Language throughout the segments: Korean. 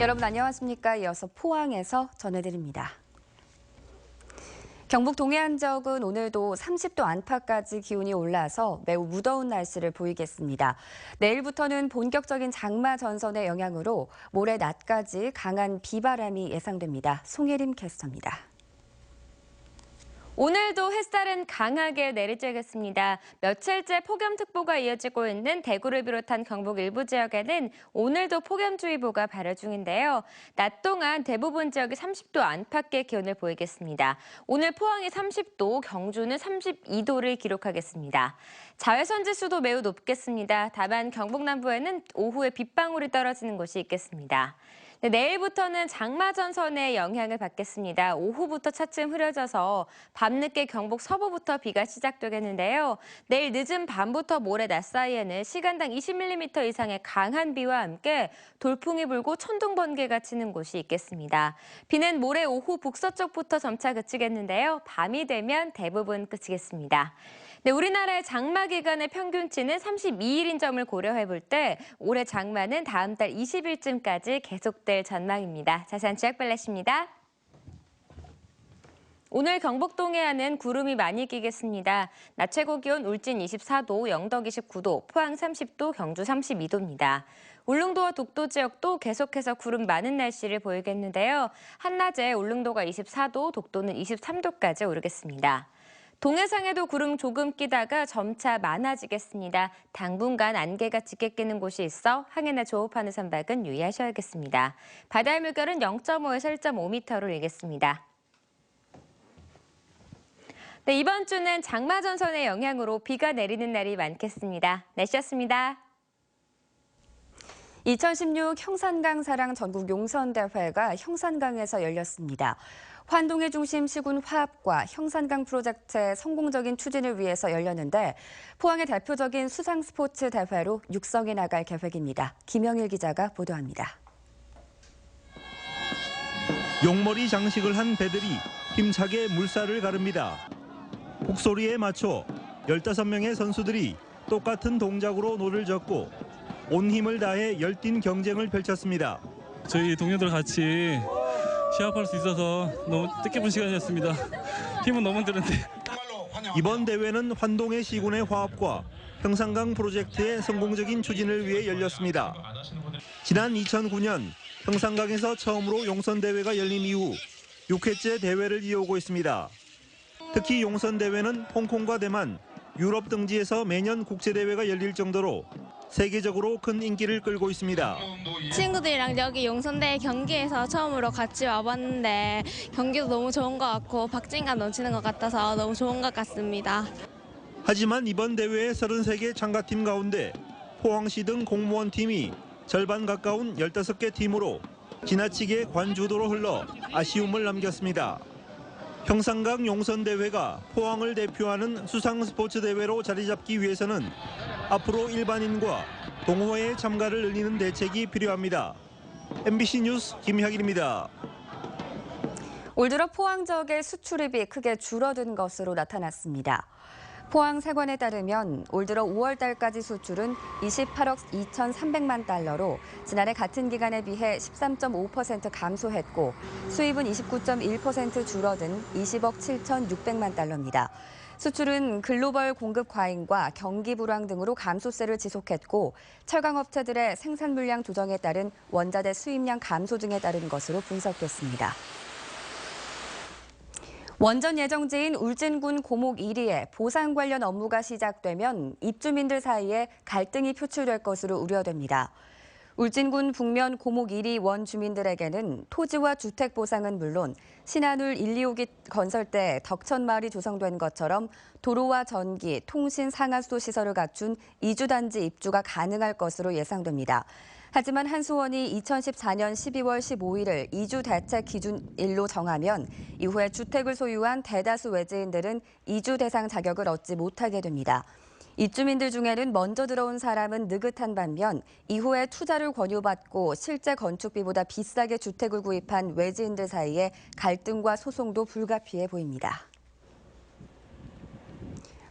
여러분 안녕하십니까? 이어서 포항에서 전해드립니다. 경북 동해안 지역은 오늘도 30도 안팎까지 기온이 올라서 매우 무더운 날씨를 보이겠습니다. 내일부터는 본격적인 장마 전선의 영향으로 모레 낮까지 강한 비바람이 예상됩니다. 송혜림 캐스터입니다. 오늘도 햇살은 강하게 내리쬐겠습니다. 며칠째 폭염특보가 이어지고 있는 대구를 비롯한 경북 일부 지역에는 오늘도 폭염주의보가 발효 중인데요. 낮 동안 대부분 지역이 30도 안팎의 기온을 보이겠습니다. 오늘 포항이 30도, 경주는 32도를 기록하겠습니다. 자외선 지수도 매우 높겠습니다. 다만 경북 남부에는 오후에 빗방울이 떨어지는 곳이 있겠습니다. 내일부터는 장마 전선의 영향을 받겠습니다. 오후부터 차츰 흐려져서 밤늦게 경북 서부부터 비가 시작되겠는데요. 내일 늦은 밤부터 모레 낮 사이에는 시간당 20mm 이상의 강한 비와 함께 돌풍이 불고 천둥 번개가 치는 곳이 있겠습니다. 비는 모레 오후 북서쪽부터 점차 그치겠는데요. 밤이 되면 대부분 그치겠습니다. 우리나라의 장마 기간의 평균치는 32일인 점을 고려해 볼 때 올해 장마는 다음 달 20일쯤까지 계속될 전망입니다. 자세한 지역 발레시입니다. 오늘 경북 동해안은 구름이 많이 끼겠습니다. 낮 최고 기온 울진 24도, 영덕 29도, 포항 30도, 경주 32도입니다. 울릉도와 독도 지역도 계속해서 구름 많은 날씨를 보이겠는데요. 한낮에 울릉도가 24도, 독도는 23도까지 오르겠습니다. 동해상에도 구름 조금 끼다가 점차 많아지겠습니다. 당분간 안개가 짙게 끼는 곳이 있어 항해나 조업하는 선박은 유의하셔야겠습니다. 바다의 물결은 0.5에서 1.5m로 일겠습니다. 이번 주는 장마 전선의 영향으로 비가 내리는 날이 많겠습니다. 날씨였습니다. 2016 형산강 사랑 전국 용선대회가 형산강에서 열렸습니다. 환동의 중심 시군 화합과 형산강 프로젝트의 성공적인 추진을 위해서 열렸는데 포항의 대표적인 수상 스포츠 대회로 육성해 나갈 계획입니다. 김영일 기자가 보도합니다. 용머리 장식을 한 배들이 힘차게 물살을 가릅니다. 북소리에 맞춰 15명의 선수들이 똑같은 동작으로 노를 젓고 온 힘을 다해 열띤 경쟁을 펼쳤습니다. 저희 동료들 같이 시합할 수 있어서 너무 뜻깊은 시간이었습니다. 힘은 너무 드는데. 이번 대회는 환동의 시군의 화합과 형산강 프로젝트의 성공적인 추진을 위해 열렸습니다. 지난 2009년 형산강에서 처음으로 용선대회가 열린 이후 6회째 대회를 이어오고 있습니다. 특히 용선대회는 홍콩과 대만, 유럽 등지에서 매년 국제대회가 열릴 정도로 세계적으로 큰 인기를 끌고 있습니다. 친구들이랑 여기 용선대회 경기에서 처음으로 같이 와봤는데 경기도 너무 좋은 것 같고 박진감 넘치는 것 같아서 너무 좋은 것 같습니다. 하지만 이번 대회의 33개 참가팀 가운데 포항시 등 공무원 팀이 절반 가까운 15개 팀으로 지나치게 관주도로 흘러 아쉬움을 남겼습니다. 형산강 용선대회가 포항을 대표하는 수상 스포츠 대회로 자리 잡기 위해서는 앞으로 일반인과 동호회의 참가를 늘리는 대책이 필요합니다. MBC 뉴스 김혁일입니다. 올 들어 포항 지역의 수출입이 크게 줄어든 것으로 나타났습니다. 포항 세관에 따르면 올 들어 5월 달까지 수출은 28억 2,300만 달러로 지난해 같은 기간에 비해 13.5% 감소했고 수입은 29.1% 줄어든 20억 7,600만 달러입니다. 수출은 글로벌 공급 과잉과 경기 불황 등으로 감소세를 지속했고 철강업체들의 생산 물량 조정에 따른 원자재 수입량 감소 등에 따른 것으로 분석됐습니다. 원전 예정지인 울진군 고목 1위에 보상 관련 업무가 시작되면 입주민들 사이에 갈등이 표출될 것으로 우려됩니다. 울진군 북면 고목 1위 원 주민들에게는 토지와 주택 보상은 물론 신한울 1, 2호기 건설 때 덕천마을이 조성된 것처럼 도로와 전기, 통신 상하수도 시설을 갖춘 이주단지 입주가 가능할 것으로 예상됩니다. 하지만 한수원이 2014년 12월 15일을 이주 대책 기준일로 정하면 이후에 주택을 소유한 대다수 외지인들은 이주 대상 자격을 얻지 못하게 됩니다. 입주민들 중에는 먼저 들어온 사람은 느긋한 반면 이후에 투자를 권유받고 실제 건축비보다 비싸게 주택을 구입한 외지인들 사이에 갈등과 소송도 불가피해 보입니다.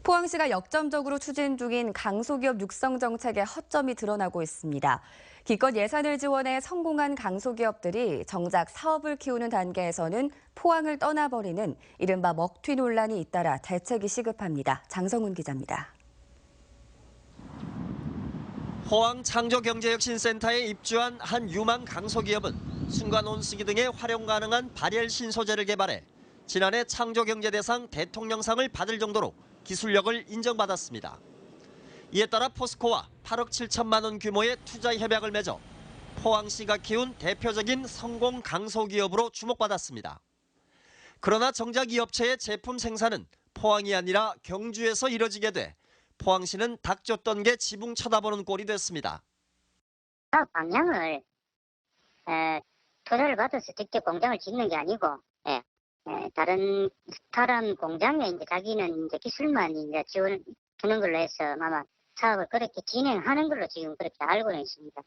포항시가 역점적으로 추진 중인 강소기업 육성 정책의 허점이 드러나고 있습니다. 기껏 예산을 지원해 성공한 강소기업들이 정작 사업을 키우는 단계에서는 포항을 떠나버리는 이른바 먹튀 논란이 잇따라 대책이 시급합니다. 장성훈 기자입니다. 포항 창조경제혁신센터에 입주한 한 유망 강소기업은 순간 온수기 등의 활용 가능한 발열 신소재를 개발해 지난해 창조경제대상 대통령상을 받을 정도로 기술력을 인정받았습니다. 이에 따라 포스코와 8억 7천만 원 규모의 투자 협약을 맺어 포항시가 키운 대표적인 성공 강소기업으로 주목받았습니다. 그러나 정작 이 업체의 제품 생산은 포항이 아니라 경주에서 이뤄지게 돼 포항시는 닥쳤던 게 지붕 쳐다보는 꼴이 됐습니다. 사업 방향을 투자를 받아서 직접 공장을 짓는 게 아니고 다른 공장에 이제 자기는 이제 기술만 이제 지원 주는 걸로 해서 아마 사업을 그렇게 진행하는 걸로 지금 그렇게 알고는 있습니다.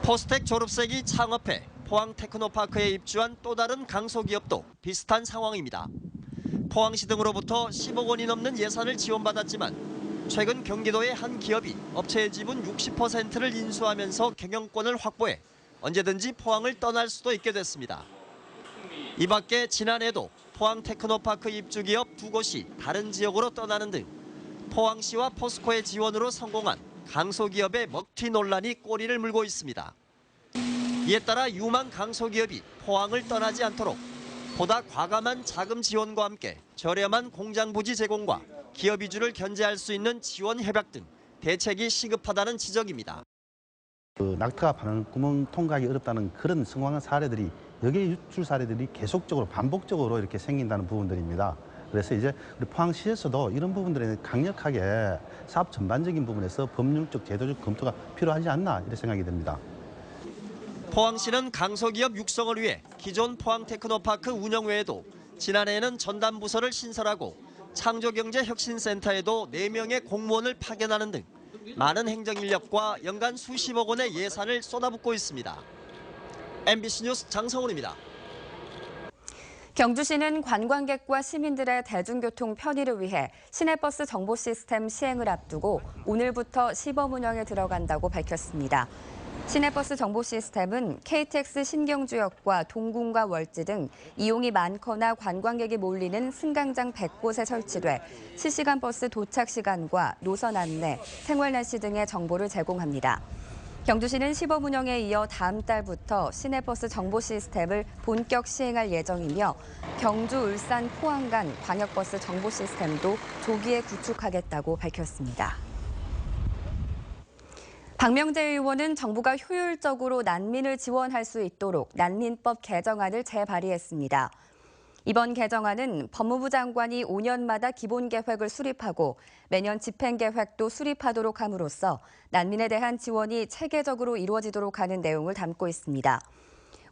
포스텍 졸업생이 창업해 포항 테크노파크에 입주한 또 다른 강소기업도 비슷한 상황입니다. 포항시 등으로부터 10억 원이 넘는 예산을 지원받았지만 최근 경기도의 한 기업이 업체의 지분 60%를 인수하면서 경영권을 확보해 언제든지 포항을 떠날 수도 있게 됐습니다. 이 밖에 지난해도 포항 테크노파크 입주 기업 2곳이 다른 지역으로 떠나는 등 포항시와 포스코의 지원으로 성공한 강소기업의 먹튀 논란이 꼬리를 물고 있습니다. 이에 따라 유망 강소기업이 포항을 떠나지 않도록 보다 과감한 자금 지원과 함께 저렴한 공장 부지 제공과 기업 이주를 견제할 수 있는 지원 협약 등 대책이 시급하다는 지적입니다. 낙타가 파는 구멍 통과하기 어렵다는 그런 성공한 사례들이 여기에 유출 사례들이 계속적으로 반복적으로 이렇게 생긴다는 부분들입니다. 그래서 이제 우리 포항시에서도 이런 부분들에 강력하게 사업 전반적인 부분에서 법률적 제도적 검토가 필요하지 않나 이런 생각이 듭니다. 포항시는 강소기업 육성을 위해 기존 포항 테크노파크 운영 외에도 지난해에는 전담 부서를 신설하고 창조경제혁신센터에도 4명의 공무원을 파견하는 등 많은 행정인력과 연간 수십억 원의 예산을 쏟아붓고 있습니다. MBC 뉴스 장성훈입니다. 경주시는 관광객과 시민들의 대중교통 편의를 위해 시내버스 정보 시스템 시행을 앞두고 오늘부터 시범 운영에 들어간다고 밝혔습니다. 시내버스 정보 시스템은 KTX 신경주역과 동궁과 월지 등 이용이 많거나 관광객이 몰리는 승강장 100곳에 설치돼 실시간 버스 도착 시간과 노선 안내, 생활 날씨 등의 정보를 제공합니다. 경주시는 시범 운영에 이어 다음 달부터 시내버스 정보 시스템을 본격 시행할 예정이며 경주, 울산, 포항 간 광역버스 정보 시스템도 조기에 구축하겠다고 밝혔습니다. 박명재 의원은 정부가 효율적으로 난민을 지원할 수 있도록 난민법 개정안을 재발의했습니다. 이번 개정안은 법무부 장관이 5년마다 기본계획을 수립하고 매년 집행계획도 수립하도록 함으로써 난민에 대한 지원이 체계적으로 이루어지도록 하는 내용을 담고 있습니다.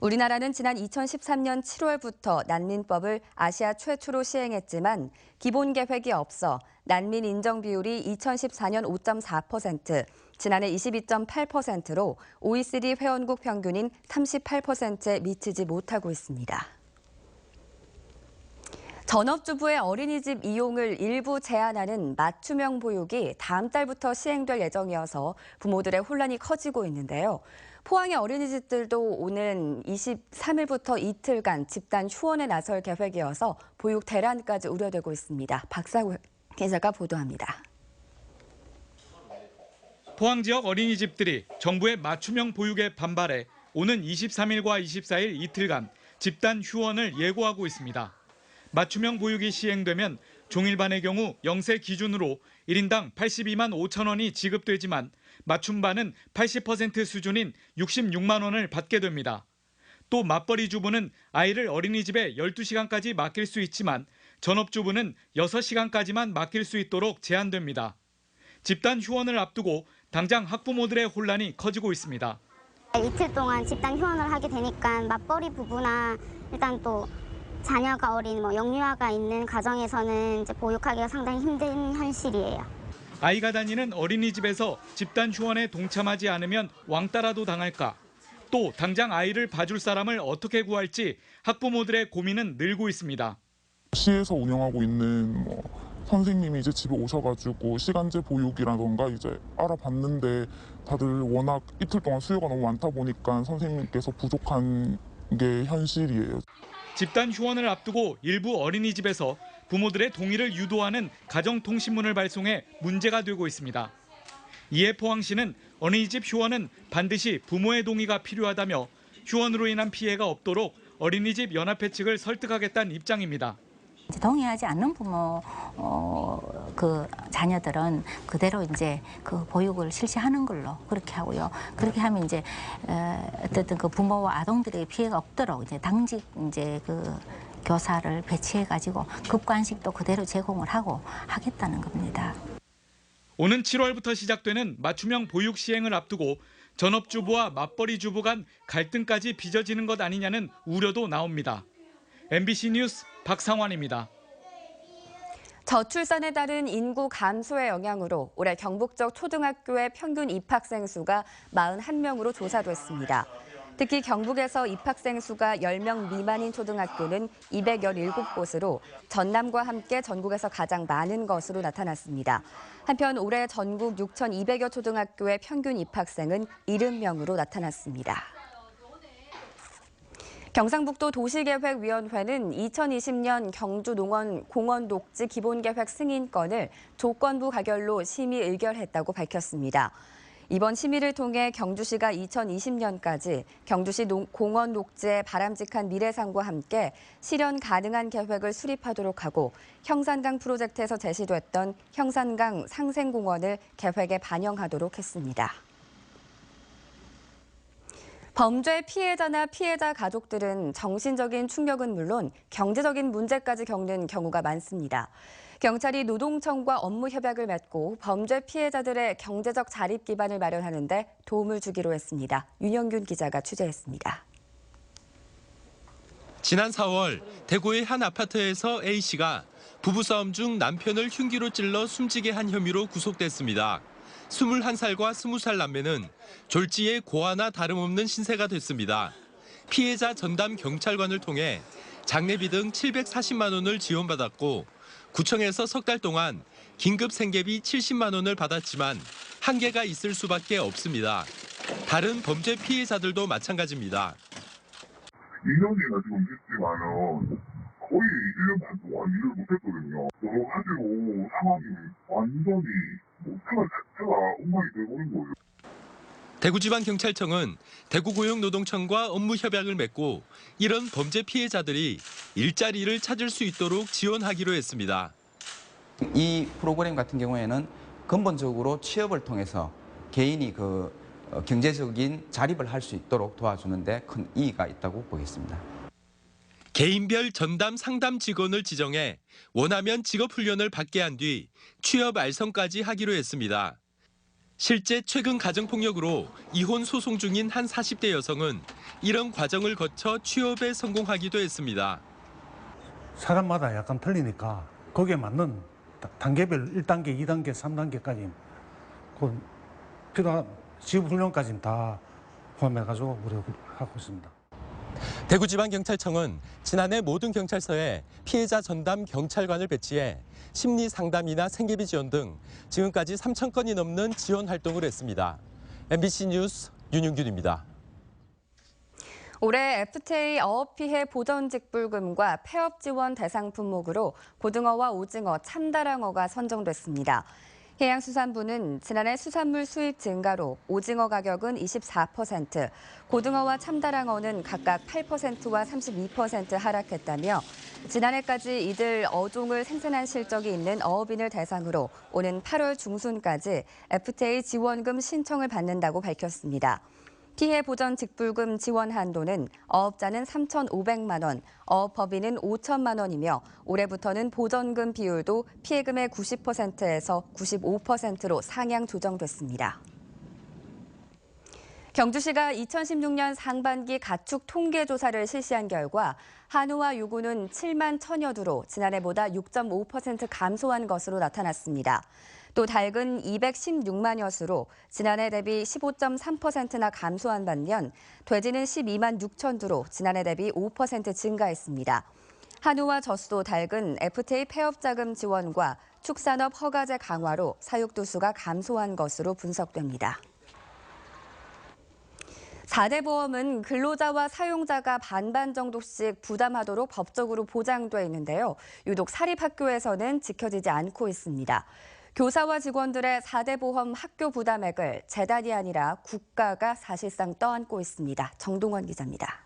우리나라는 지난 2013년 7월부터 난민법을 아시아 최초로 시행했지만 기본계획이 없어 난민 인정 비율이 2014년 5.4%, 지난해 22.8%로 OECD 회원국 평균인 38%에 미치지 못하고 있습니다. 전업주부의 어린이집 이용을 일부 제한하는 맞춤형 보육이 다음 달부터 시행될 예정이어서 부모들의 혼란이 커지고 있는데요. 포항의 어린이집들도 오는 23일부터 이틀간 집단 휴원에 나설 계획이어서 보육 대란까지 우려되고 있습니다. 박사구 기자가 보도합니다. 포항 지역 어린이집들이 정부의 맞춤형 보육에 반발해 오는 23일과 24일 이틀간 집단 휴원을 예고하고 있습니다. 맞춤형 보육이 시행되면 종일반의 경우 0세 기준으로 1인당 82만 5천 원이 지급되지만 맞춤반은 80% 수준인 66만 원을 받게 됩니다. 또 맞벌이 주부는 아이를 어린이집에 12시간까지 맡길 수 있지만 전업주부는 6시간까지만 맡길 수 있도록 제한됩니다. 집단 휴원을 앞두고 당장 학부모들의 혼란이 커지고 있습니다. 이틀 동안 집단 휴원을 하게 되니까 맞벌이 부부나 일단 또 자녀가 어린 영유아가 있는 가정에서는 이제 보육하기가 상당히 힘든 현실이에요. 아이가 다니는 어린이집에서 집단 휴원에 동참하지 않으면 왕따라도 당할까? 또 당장 아이를 봐줄 사람을 어떻게 구할지 학부모들의 고민은 늘고 있습니다. 시에서 운영하고 있는 선생님이 이제 집에 오셔가지고 시간제 보육이라던가 이제 알아봤는데 다들 워낙 이틀 동안 수요가 너무 많다 보니까 선생님께서 부족한 게 현실이에요. 집단 휴원을 앞두고 일부 어린이집에서 부모들의 동의를 유도하는 가정통신문을 발송해 문제가 되고 있습니다. 이에 포항시는 어린이집 휴원은 반드시 부모의 동의가 필요하다며 휴원으로 인한 피해가 없도록 어린이집 연합회 측을 설득하겠다는 입장입니다. 동의하지 않는 부모 그 자녀들은 그대로 이제 그 보육을 실시하는 걸로 그렇게 하고요. 그렇게 하면 이제 어쨌든 그 부모와 아동들의 피해가 없도록 이제 당직 이제 그 교사를 배치해 가지고 급관식도 그대로 제공을 하고 하겠다는 겁니다. 오는 7월부터 시작되는 맞춤형 보육 시행을 앞두고 전업주부와 맞벌이 주부 간 갈등까지 빚어지는 것 아니냐는 우려도 나옵니다. MBC 뉴스 박상환입니다. 저출산에 따른 인구 감소의 영향으로 올해 경북적 초등학교의 평균 입학생 수가 41명으로 조사됐습니다. 특히 경북에서 입학생 수가 10명 미만인 초등학교는 217곳으로 전남과 함께 전국에서 가장 많은 것으로 나타났습니다. 한편 올해 전국 6,200여 초등학교의 평균 입학생은 70명으로 나타났습니다. 경상북도 도시계획위원회는 2020년 경주농원 공원녹지 기본계획 승인권을 조건부 가결로 심의 의결했다고 밝혔습니다. 이번 심의를 통해 경주시가 2020년까지 경주시 공원 녹지의 바람직한 미래상과 함께 실현 가능한 계획을 수립하도록 하고 형산강 프로젝트에서 제시됐던 형산강 상생공원을 계획에 반영하도록 했습니다. 범죄 피해자나 피해자 가족들은 정신적인 충격은 물론 경제적인 문제까지 겪는 경우가 많습니다. 경찰이 노동청과 업무 협약을 맺고 범죄 피해자들의 경제적 자립 기반을 마련하는 데 도움을 주기로 했습니다. 윤영균 기자가 취재했습니다. 지난 4월 대구의 한 아파트에서 A씨가 부부싸움 중 남편을 흉기로 찔러 숨지게 한 혐의로 구속됐습니다. 21살과 20살 남매는 졸지에 고아나 다름없는 신세가 됐습니다. 피해자 전담 경찰관을 통해 장례비 등 740만 원을 지원받았고 구청에서 석 달 동안 긴급 생계비 70만 원을 받았지만 한계가 있을 수밖에 없습니다. 다른 범죄 피해자들도 마찬가지입니다. 2년이나 지금 됐지만은 거의 1년 반 동안 일을 못했거든요. 여러 가지로 상황이 완전히 생활 자체가 엉망이 돼버린 거예요. 대구지방경찰청은 대구고용노동청과 업무 협약을 맺고 이런 범죄 피해자들이 일자리를 찾을 수 있도록 지원하기로 했습니다. 이 프로그램 같은 경우에는 근본적으로 취업을 통해서 개인이 그 경제적인 자립을 할 수 있도록 도와주는 데 큰 이의가 있다고 보겠습니다. 개인별 전담 상담 직원을 지정해 원하면 직업훈련을 받게 한 뒤 취업 알선까지 하기로 했습니다. 실제 최근 가정폭력으로 이혼 소송 중인 한 40대 여성은 이런 과정을 거쳐 취업에 성공하기도 했습니다. 사람마다 약간 틀리니까 거기에 맞는 단계별 1단계, 2단계, 3단계까지 그 필요한 직업훈련까지는 다 포함해가지고 우리가 하고 있습니다. 대구지방경찰청은 지난해 모든 경찰서에 피해자 전담 경찰관을 배치해 심리 상담이나 생계비 지원 등 지금까지 3,000건이 넘는 지원 활동을 했습니다. MBC 뉴스 윤윤균입니다. 올해 FTA 어업피해 보전직불금과 폐업 지원 대상 품목으로 고등어와 오징어, 참다랑어가 선정됐습니다. 해양수산부는 지난해 수산물 수입 증가로 오징어 가격은 24%, 고등어와 참다랑어는 각각 8%와 32% 하락했다며 지난해까지 이들 어종을 생산한 실적이 있는 어업인을 대상으로 오는 8월 중순까지 FTA 지원금 신청을 받는다고 밝혔습니다. 피해 보전 직불금 지원 한도는 어업자는 3,500만 원, 어업법인은 5천만 원이며 올해부터는 보전금 비율도 피해금의 90%에서 95%로 상향 조정됐습니다. 경주시가 2016년 상반기 가축 통계 조사를 실시한 결과 한우와 유구는 7만 1,000여 두로 지난해보다 6.5% 감소한 것으로 나타났습니다. 또 닭은 216만여 수로 지난해 대비 15.3%나 감소한 반면 돼지는 12만 6천 두로 지난해 대비 5% 증가했습니다. 한우와 젖소, 닭은 FTA 폐업 자금 지원과 축산업 허가제 강화로 사육두수가 감소한 것으로 분석됩니다. 4대 보험은 근로자와 사용자가 반반 정도씩 부담하도록 법적으로 보장돼 있는데요. 유독 사립학교에서는 지켜지지 않고 있습니다. 교사와 직원들의 4대 보험 학교 부담액을 재단이 아니라 국가가 사실상 떠안고 있습니다. 정동원 기자입니다.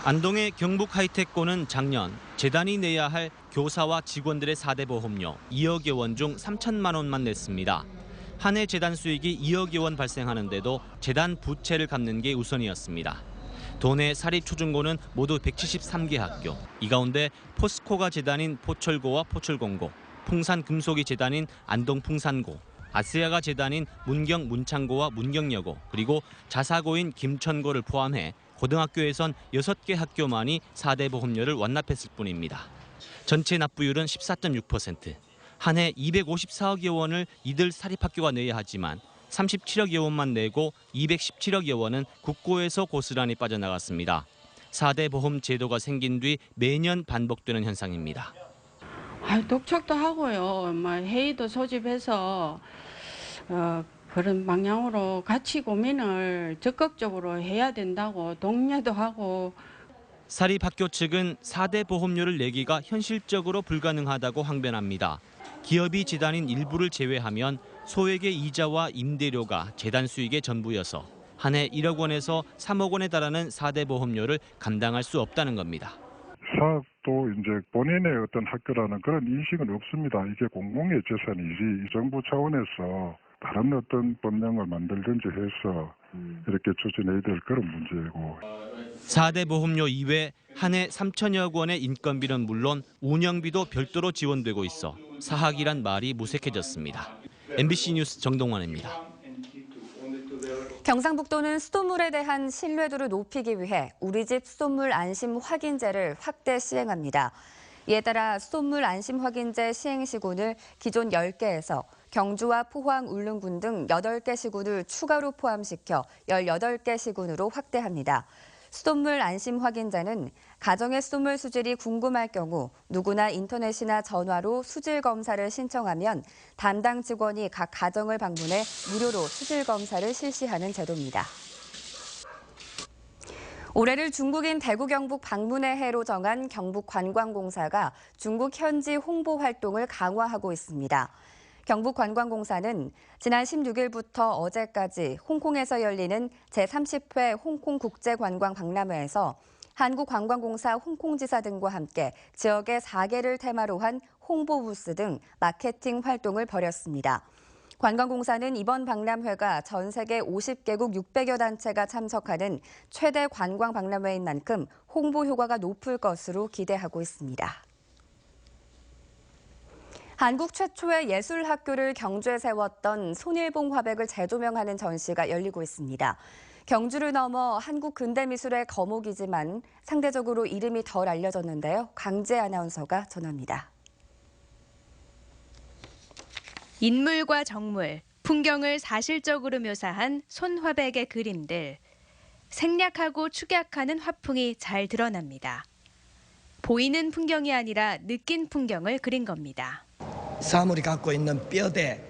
안동의 경북 하이텍고는 작년 재단이 내야 할 교사와 직원들의 4대 보험료 2억여 원 중 3천만 원만 냈습니다. 한 해 재단 수익이 2억여 원 발생하는데도 재단 부채를 갚는 게 우선이었습니다. 도내 사립초중고는 모두 173개 학교. 이 가운데 포스코가 재단인 포철고와 포철공고, 풍산금속이 재단인 안동풍산고, 아스야가 재단인 문경 문창고와 문경여고, 그리고 자사고인 김천고를 포함해 고등학교에선 6개 학교만이 4대 보험료를 완납했을 뿐입니다. 전체 납부율은 14.6%. 한 해 254억여 원을 이들 사립학교가 내야 하지만 37억여 원만 내고 217억여 원은 국고에서 고스란히 빠져나갔습니다. 4대 보험 제도가 생긴 뒤 매년 반복되는 현상입니다. 독촉도 하고요. 회의도 소집해서 그런 방향으로 같이 고민을 적극적으로 해야 된다고 독려도 하고. 사립학교 측은 4대 보험료를 내기가 현실적으로 불가능하다고 항변합니다. 기업이 재단인 일부를 제외하면 소액의 이자와 임대료가 재단 수익의 전부여서 한 해 1억 원에서 3억 원에 달하는 4대 보험료를 감당할 수 없다는 겁니다. 사업도 이제 본인의 어떤 학교라는 그런 인식은 없습니다. 이게 공공의 재산이지 정부 차원에서 다른 어떤 법령을 만들든지 해서 이렇게 추진해야 될 그런 문제고. 4대 보험료 이외 한 해 3천여 원의 인건비는 물론 운영비도 별도로 지원되고 있어 사학이란 말이 무색해졌습니다. MBC 뉴스 정동원입니다. 경상북도는 수돗물에 대한 신뢰도를 높이기 위해 우리 집 수돗물 안심 확인제를 확대 시행합니다. 이에 따라 수돗물 안심 확인제 시행 시군을 기존 10개에서 경주와 포항, 울릉군 등 8개 시군을 추가로 포함시켜 18개 시군으로 확대합니다. 수돗물 안심 확인제는 가정의 수돗물 수질이 궁금할 경우 누구나 인터넷이나 전화로 수질 검사를 신청하면 담당 직원이 각 가정을 방문해 무료로 수질 검사를 실시하는 제도입니다. 올해를 중국인 대구 경북 방문의 해로 정한 경북관광공사가 중국 현지 홍보 활동을 강화하고 있습니다. 경북관광공사는 지난 16일부터 어제까지 홍콩에서 열리는 제30회 홍콩국제관광박람회에서 한국관광공사 홍콩지사 등과 함께 지역의 4개를 테마로 한 홍보 부스 등 마케팅 활동을 벌였습니다. 관광공사는 이번 박람회가 전 세계 50개국 600여 단체가 참석하는 최대 관광박람회인 만큼 홍보 효과가 높을 것으로 기대하고 있습니다. 한국 최초의 예술학교를 경주에 세웠던 손일봉 화백을 재조명하는 전시가 열리고 있습니다. 경주를 넘어 한국 근대미술의 거목이지만 상대적으로 이름이 덜 알려졌는데요. 강재 아나운서가 전합니다. 인물과 정물, 풍경을 사실적으로 묘사한 손화백의 그림들. 생략하고 축약하는 화풍이 잘 드러납니다. 보이는 풍경이 아니라 느낀 풍경을 그린 겁니다. 사물이 갖고 있는 뼈대,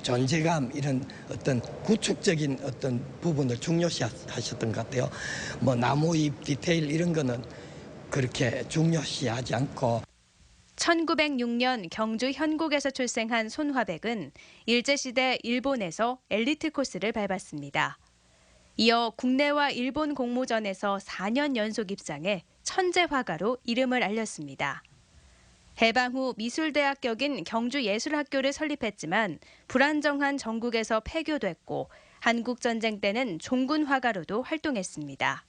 존재감 이런 어떤 구축적인 어떤 부분을 중요시하셨던 것 같아요. 나무잎 디테일 이런 거는 그렇게 중요시하지 않고. 1906년 경주 현곡에서 출생한 손화백은 일제시대 일본에서 엘리트 코스를 밟았습니다. 이어 국내와 일본 공모전에서 4년 연속 입상해 천재 화가로 이름을 알렸습니다. 해방 후 미술대학 격인 경주예술학교를 설립했지만 불안정한 전국에서 폐교됐고 한국전쟁 때는 종군 화가로도 활동했습니다.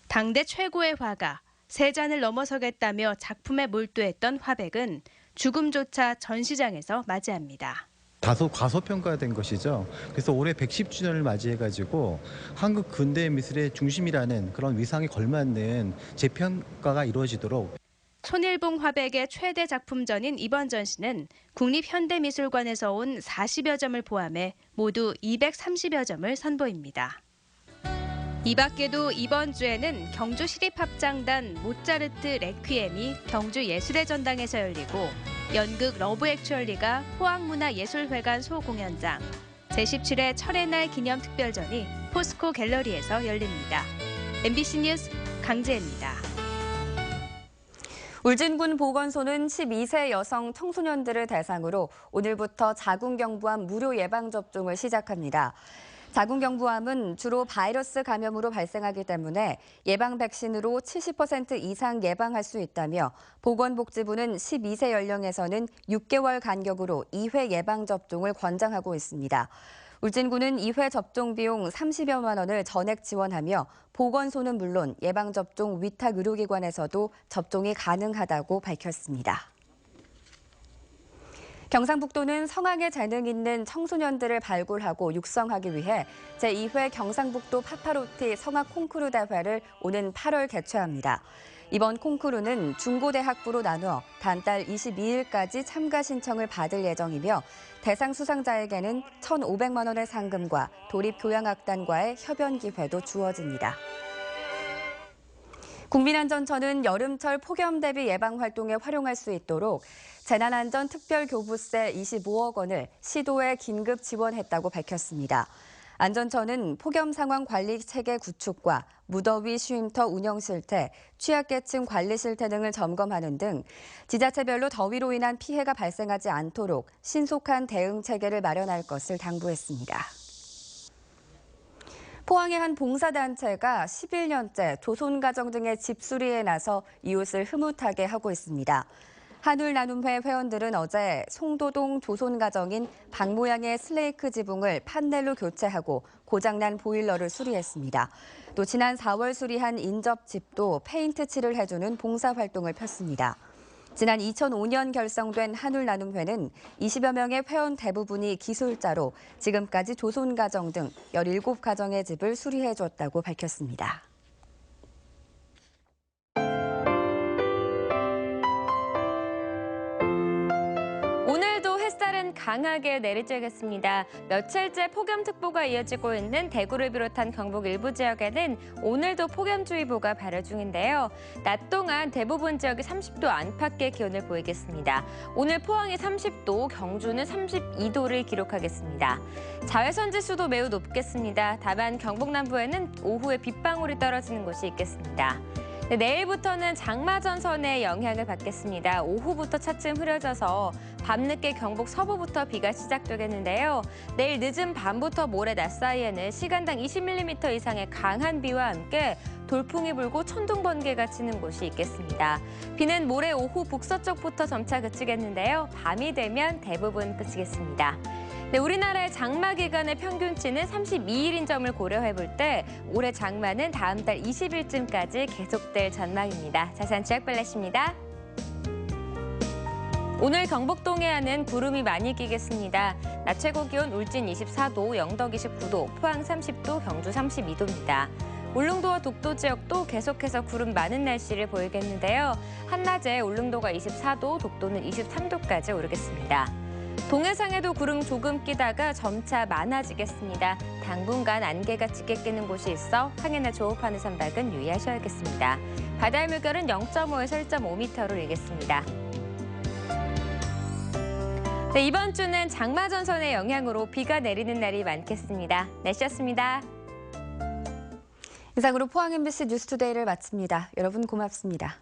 당대 최고의 화가, 세잔을 넘어서겠다며 작품에 몰두했던 화백은 죽음조차 전시장에서 맞이합니다. 다소 과소평가된 것이죠. 그래서 올해 110주년을 맞이해가지고 한국 근대 미술의 중심이라는 그런 위상에 걸맞는 재평가가 이루어지도록. 손일봉 화백의 최대 작품전인 이번 전시는 국립현대미술관에서 온 40여 점을 포함해 모두 230여 점을 선보입니다. 이 밖에도 이번 주에는 경주 시립합창단 모차르트 레퀴엠이 경주 예술의 전당에서 열리고 연극 러브 액츄얼리가 포항문화예술회관 소공연장, 제17회 철의 날 기념 특별전이 포스코 갤러리에서 열립니다. MBC 뉴스 강재입니다. 울진군 보건소는 12세 여성 청소년들을 대상으로 오늘부터 자궁경부암 무료 예방접종을 시작합니다. 자궁경부암은 주로 바이러스 감염으로 발생하기 때문에 예방 백신으로 70% 이상 예방할 수 있다며 보건복지부는 12세 연령에서는 6개월 간격으로 2회 예방접종을 권장하고 있습니다. 울진군은 2회 접종 비용 30여만 원을 전액 지원하며 보건소는 물론 예방접종 위탁 의료기관에서도 접종이 가능하다고 밝혔습니다. 경상북도는 성악에 재능 있는 청소년들을 발굴하고 육성하기 위해 제2회 경상북도 파파로티 성악 콩쿠르 대회를 오는 8월 개최합니다. 이번 콩쿠르는 중고대학부로 나누어 단달 22일까지 참가 신청을 받을 예정이며 대상 수상자에게는 1,500만 원의 상금과 도립교향악단과의 협연 기회도 주어집니다. 국민안전처는 여름철 폭염 대비 예방 활동에 활용할 수 있도록 재난안전특별교부세 25억 원을 시도에 긴급 지원했다고 밝혔습니다. 안전처는 폭염 상황 관리 체계 구축과 무더위 쉼터 운영 실태, 취약계층 관리 실태 등을 점검하는 등 지자체별로 더위로 인한 피해가 발생하지 않도록 신속한 대응 체계를 마련할 것을 당부했습니다. 포항의 한 봉사단체가 11년째 조손가정 등의 집수리에 나서 이웃을 흐뭇하게 하고 있습니다. 한울나눔회 회원들은 어제 송도동 조손가정인 방 모양의 슬레이크 지붕을 판넬로 교체하고 고장난 보일러를 수리했습니다. 또 지난 4월 수리한 인접집도 페인트 칠을 해주는 봉사활동을 폈습니다. 지난 2005년 결성된 한울나눔회는 20여 명의 회원 대부분이 기술자로 지금까지 조손가정 등 17가정의 집을 수리해줬다고 밝혔습니다. 오늘도 햇살은 강하게 내리쬐겠습니다. 며칠째 폭염특보가 이어지고 있는 대구를 비롯한 경북 일부 지역에는 오늘도 폭염주의보가 발효 중인데요. 낮 동안 대부분 지역이 30도 안팎의 기온을 보이겠습니다. 오늘 포항이 30도, 경주는 32도를 기록하겠습니다. 자외선 지수도 매우 높겠습니다. 다만 경북 남부에는 오후에 빗방울이 떨어지는 곳이 있겠습니다. 네, 내일부터는 장마전선의 영향을 받겠습니다. 오후부터 차츰 흐려져서 밤늦게 경북 서부부터 비가 시작되겠는데요. 내일 늦은 밤부터 모레 낮 사이에는 시간당 20mm 이상의 강한 비와 함께 돌풍이 불고 천둥 번개가 치는 곳이 있겠습니다. 비는 모레 오후 북서쪽부터 점차 그치겠는데요. 밤이 되면 대부분 그치겠습니다. 네, 우리나라의 장마 기간의 평균치는 32일인 점을 고려해볼 때 올해 장마는 다음 달 20일쯤까지 계속될 전망입니다. 자세한 지역 발레시입니다. 오늘 경북 동해안은 구름이 많이 끼겠습니다. 낮 최고 기온 울진 24도, 영덕 29도, 포항 30도, 경주 32도입니다. 울릉도와 독도 지역도 계속해서 구름 많은 날씨를 보이겠는데요. 한낮에 울릉도가 24도, 독도는 23도까지 오르겠습니다. 동해상에도 구름 조금 끼다가 점차 많아지겠습니다. 당분간 안개가 짙게 끼는 곳이 있어 항해나 조업하는 선박은 유의하셔야겠습니다. 바다의 물결은 0.5에서 1.5m로 일겠습니다. 네, 이번 주는 장마전선의 영향으로 비가 내리는 날이 많겠습니다. 날씨였습니다. 이상으로 포항 MBC 뉴스투데이를 마칩니다. 여러분 고맙습니다.